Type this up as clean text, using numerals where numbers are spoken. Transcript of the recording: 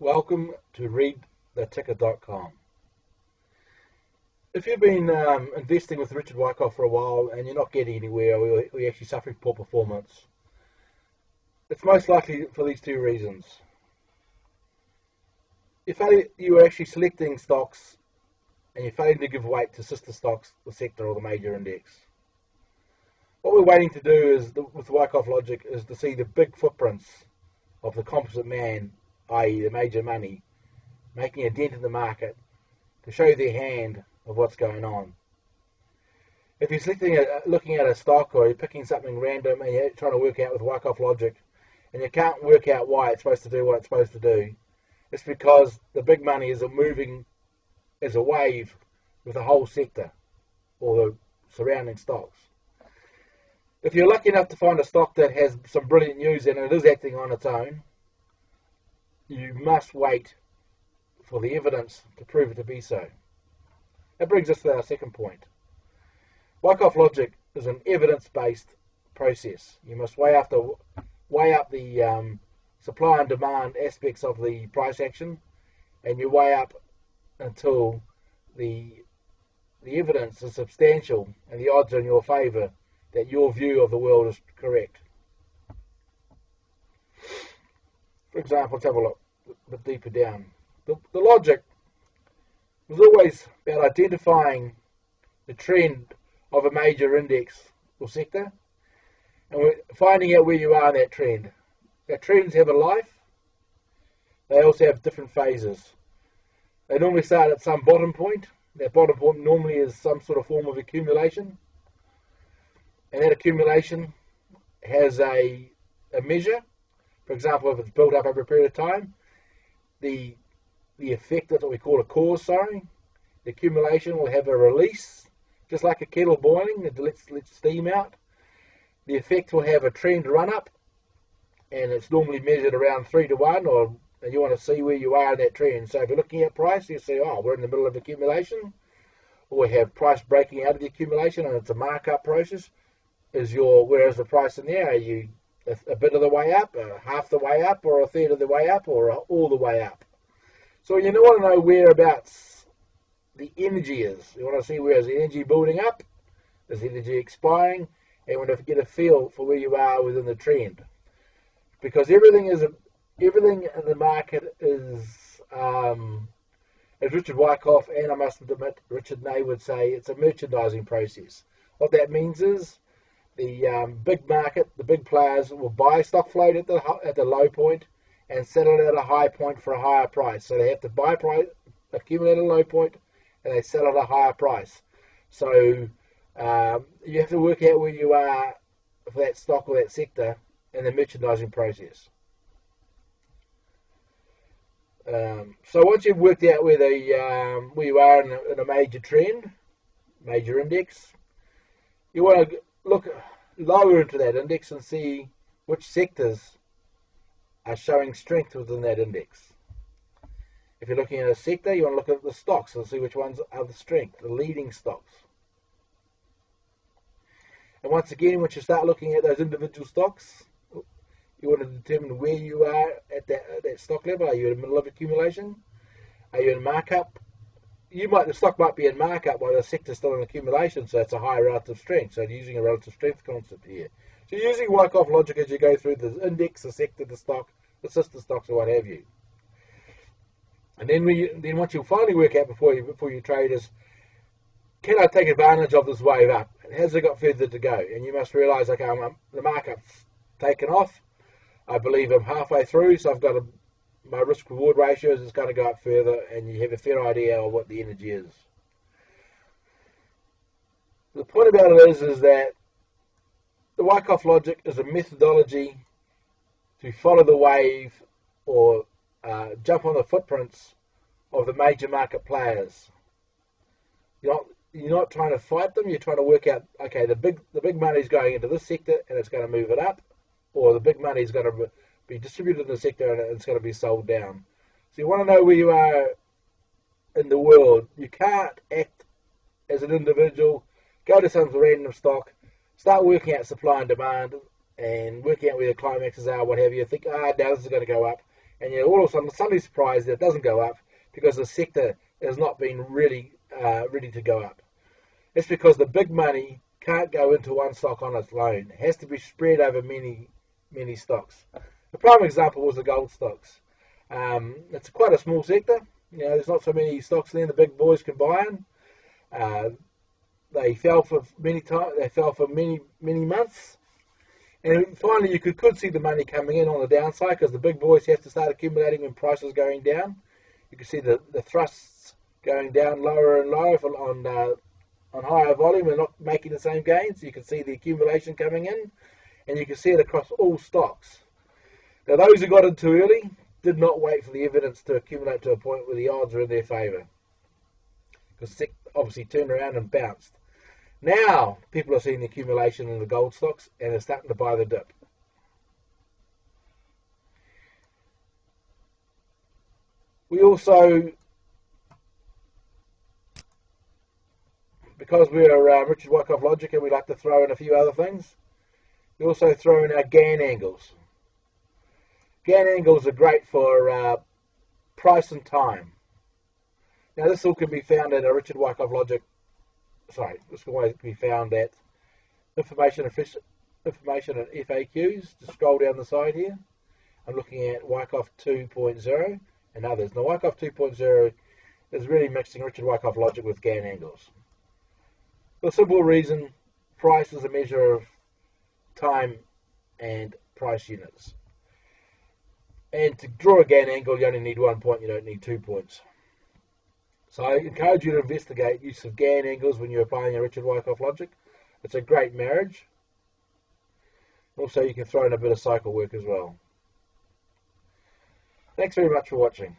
Welcome to readtheticker.com. If you've been investing with Richard Wyckoff for a while and you're not getting anywhere, or you're actually suffering poor performance, it's most likely for these two reasons. If you are actually selecting stocks and you're failing to give weight to sister stocks, the sector or the major index. What we're waiting to do is, with Wyckoff logic, is to see the big footprints of the composite man, i.e. the major money, making a dent in the market to show their hand of what's going on. If you're looking at a stock, or you're picking something random and you're trying to work out with Wyckoff logic and you can't work out why it's supposed to do what it's supposed to do, it's because the big money is moving as a wave with the whole sector or the surrounding stocks. If you're lucky enough to find a stock that has some brilliant news and it is acting on its own, you must wait for the evidence to prove it to be so. That brings us to our second point. Wyckoff logic is an evidence-based process. You must weigh up the supply and demand aspects of the price action, and you weigh up until the evidence is substantial and the odds are in your favour that your view of the world is correct. For example, let's have a look a bit deeper down. The logic was always about identifying the trend of a major index or sector, and we're finding out where you are in that trend. Now, trends have a life. They also have different phases. They normally start at some bottom point. That bottom point normally is some sort of form of accumulation, and that accumulation has a measure. For example, if it's built up over a period of time, the effect, that's what we call a cause, the accumulation will have a release, just like a kettle boiling, it lets steam out. The effect will have a trend run up, and it's normally measured around 3 to 1, and you want to see where you are in that trend. So if you're looking at price, you see, we're in the middle of accumulation, or we have price breaking out of the accumulation, and it's a markup process. Where is the price in there? Are you a bit of the way up, half the way up, or a third of the way up, or all the way up? So you want to know whereabouts the energy is. You want to see where is the energy building up, is the energy expiring, and you want to get a feel for where you are within the trend. Because everything in the market is, as Richard Wyckoff, and I must admit Richard Ney would say, it's a merchandising process. What that means is the big market, the big players will buy stock float at the low point and sell it at a high point for a higher price. So they have to buy price, accumulate a low point, and they sell at a higher price. So you have to work out where you are for that stock or that sector in the merchandising process. So once you've worked out where you are in a major trend, major index, you want to look lower into that index and see which sectors are showing strength within that index. If you're looking at a sector, you want to look at the stocks and see which ones are the strength, the leading stocks. And once again, once you start looking at those individual stocks, you want to determine where you are at that stock level. Are you in the middle of accumulation? Are you in markup? The stock might be in markup while the sector's still in accumulation, so it's a higher relative strength. So you're using a relative strength concept here. So you're using Wyckoff logic as you go through the index, the sector, the stock, the sister stocks, or what have you. And then once you finally work out before you trade is, can I take advantage of this wave up? Has it got further to go? And you must realise, okay, the market's taken off. I believe I'm halfway through, so I've got my risk-reward ratios is going to go up further, and you have a fair idea of what the energy is. The point about it is that the Wyckoff logic is a methodology to follow the wave or jump on the footprints of the major market players. You're not trying to fight them. You're trying to work out, okay, the big money is going into this sector and it's going to move it up, or the big money is going to be distributed in the sector and it's going to be sold down. So you want to know where you are in the world. You can't act as an individual, go to some random stock, start working out supply and demand and working out where the climaxes are, what have you. Think, now this is going to go up. and you're all of a sudden suddenly surprised that it doesn't go up because the sector has not been really ready to go up. It's because the big money can't go into one stock on its own. It has to be spread over many stocks. The prime example was the gold stocks. It's quite a small sector. There's not so many stocks there the big boys can buy in. They fell for many months, and finally you could see the money coming in on the downside because the big boys have to start accumulating when prices going down. You can see the thrusts going down lower and lower on higher volume and not making the same gains. You can see the accumulation coming in, and you can see it across all stocks. Now those who got in too early did not wait for the evidence to accumulate to a point where the odds were in their favour, because obviously turned around and bounced. Now people are seeing the accumulation in the gold stocks and they're starting to buy the dip. We also, because we're Richard Wyckoff Logic and we like to throw in a few other things, we also throw in our Gann angles. Gann angles are great for price and time. Now this all can be found at a Richard Wyckoff Logic. This can always be found at information and FAQs. Just scroll down the side here. I'm looking at Wyckoff 2.0 and others. Now Wyckoff 2.0 is really mixing Richard Wyckoff Logic with Gann angles. For the simple reason, price is a measure of time and price units. And to draw a Gann angle, you only need 1 point, you don't need 2 points. So I encourage you to investigate use of Gann angles when you're applying a Richard Wyckoff Logic. It's a great marriage. Also, you can throw in a bit of cycle work as well. Thanks very much for watching.